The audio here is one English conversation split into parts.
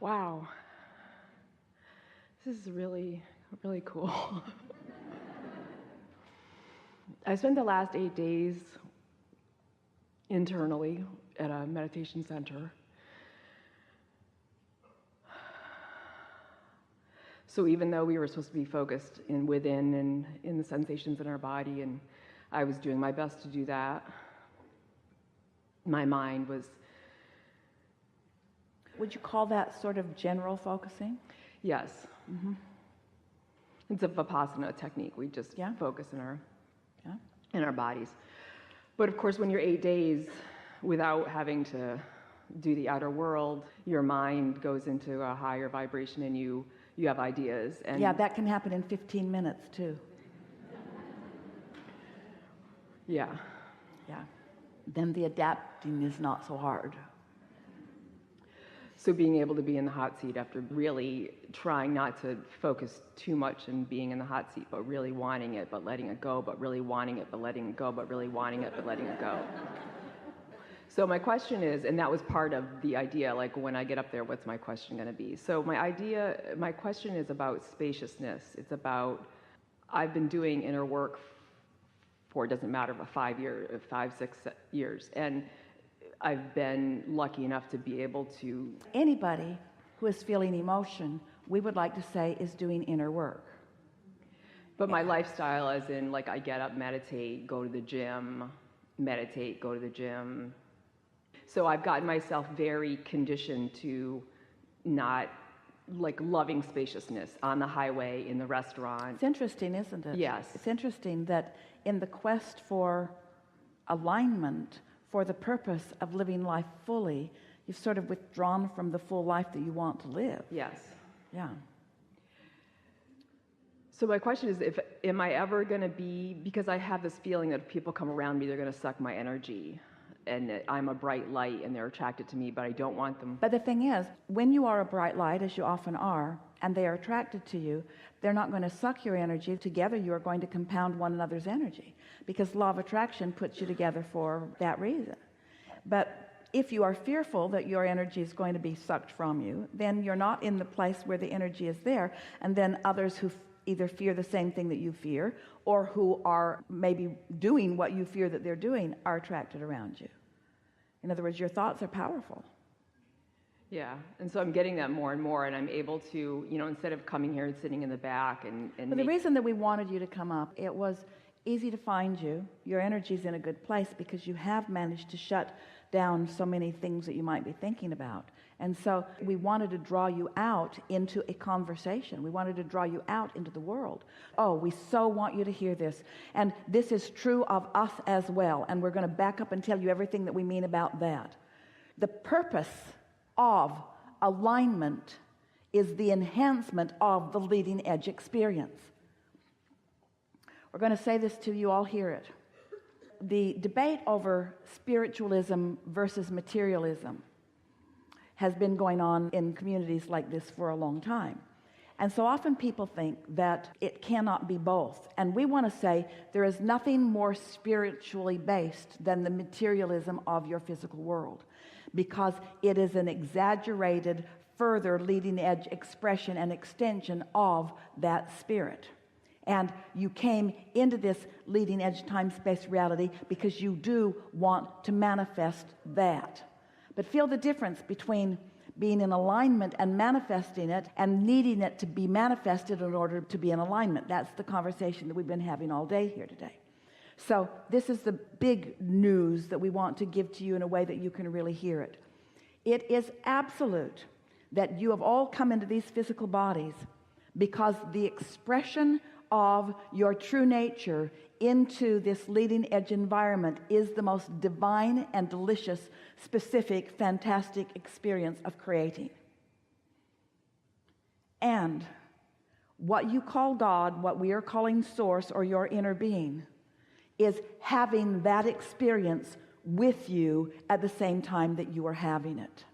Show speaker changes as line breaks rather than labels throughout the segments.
Wow. This is really, really cool. I spent the last 8 days internally at a meditation center. So even though we were supposed to be focused within and in the sensations in our body, and I was doing my best to do that, my mind was...
Would you call that sort of general focusing?
Yes. Mm-hmm. It's a Vipassana technique. We just focus in our bodies. But of course, when you're 8 days without having to do the outer world, your mind goes into a higher vibration and you have ideas. And
that can happen in 15 minutes too.
Yeah.
Then the adapting is not so hard.
So being able to be in the hot seat after really trying not to focus too much and being in the hot seat, but really wanting it, but letting it go, but really wanting it, but letting it go, but really wanting it, but letting it go. So my question is, and that was part of the idea, like when I get up there, what's my question going to be? So my question is about spaciousness. It's about, I've been doing inner work for, it doesn't matter, 5, 6 years. And I've been lucky enough to be able to...
Anybody who is feeling emotion, we would like to say, is doing inner work.
But my lifestyle, as in, like, I get up, meditate, go to the gym, meditate, go to the gym. So I've gotten myself very conditioned to not, like, loving spaciousness on the highway, in the restaurant.
It's interesting, isn't it?
Yes.
It's interesting that in the quest for alignment, for the purpose of living life fully, you've sort of withdrawn from the full life that you want to live.
Yes.
Yeah.
So my question is, am I ever going to be, because I have this feeling that if people come around me, they're going to suck my energy, and I'm a bright light and they're attracted to me, but I don't want them.
But the thing is, when you are a bright light, as you often are, and they are attracted to you, they're not going to suck your energy. Together you are going to compound one another's energy, because law of attraction puts you together for that reason. But if you are fearful that your energy is going to be sucked from you, then you're not in the place where the energy is there, and then others who either fear the same thing that you fear, or who are maybe doing what you fear that they're doing, are attracted around you. In other words, your thoughts are powerful.
Yeah, and so I'm getting that more and more, and I'm able to, instead of coming here and sitting in the back and
But the reason that we wanted you to come up, it was easy to find you. Your energy's in a good place because you have managed to shut down so many things that you might be thinking about. And so we wanted to draw you out into a conversation. We wanted to draw you out into the world. Oh, we so want you to hear this. And this is true of us as well. And we're going to back up and tell you everything that we mean about that. The purpose of alignment is the enhancement of the leading edge experience. We're going to say this till you all hear it. The debate over spiritualism versus materialism has been going on in communities like this for a long time. And so often people think that it cannot be both. And we want to say there is nothing more spiritually based than the materialism of your physical world, because it is an exaggerated, further leading edge expression and extension of that spirit. And you came into this leading edge time-space reality because you do want to manifest that. But feel the difference between being in alignment and manifesting it, and needing it to be manifested in order to be in alignment. That's the conversation that we've been having all day here today. So this is the big news that we want to give to you in a way that you can really hear it. It is absolute that you have all come into these physical bodies because the expression of your true nature into this leading edge environment is the most divine and delicious, specific, fantastic experience of creating. And what you call God, what we are calling source or your inner being, is having that experience with you at the same time that you are having it.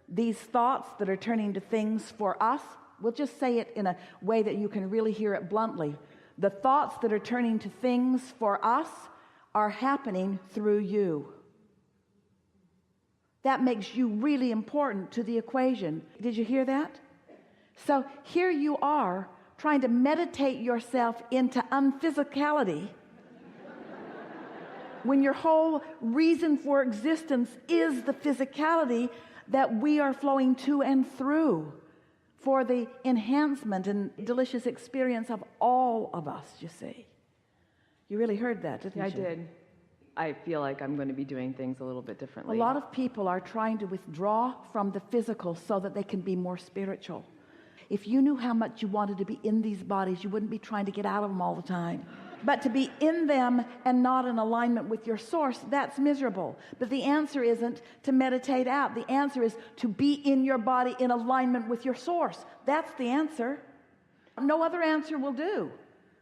These thoughts that are turning to things for us, we'll just say it in a way that you can really hear it bluntly. The thoughts that are turning to things for us are happening through you. that makes you really important to the equation. Did you hear that? So here you are trying to meditate yourself into unphysicality when your whole reason for existence is the physicality that we are flowing to and through for the enhancement and delicious experience of all of us, you see. You really heard that, didn't you?
I did. I feel like I'm going to be doing things a little bit differently.
A lot of people are trying to withdraw from the physical so that they can be more spiritual. If you knew how much you wanted to be in these bodies, you wouldn't be trying to get out of them all the time. But to be in them and not in alignment with your source, that's miserable. But the answer isn't to meditate out. The answer is to be in your body in alignment with your source. That's the answer. No other answer will do.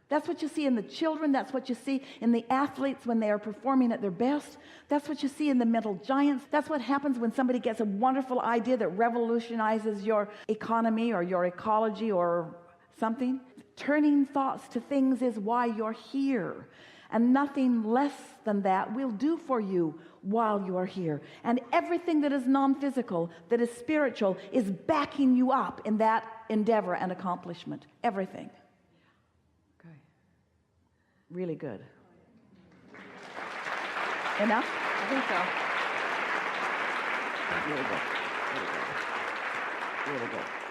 That's what you see in the children. That's what you see in the athletes when they are performing at their best. That's what you see in the mental giants. That's what happens when somebody gets a wonderful idea that revolutionizes your economy or your ecology or something. Turning thoughts to things is why you're here. And nothing less than that will do for you while you are here. And everything that is non-physical, that is spiritual, is backing you up in that endeavor and accomplishment. Everything. Really good. Enough?
I think so.
Really good. Really good. Really good.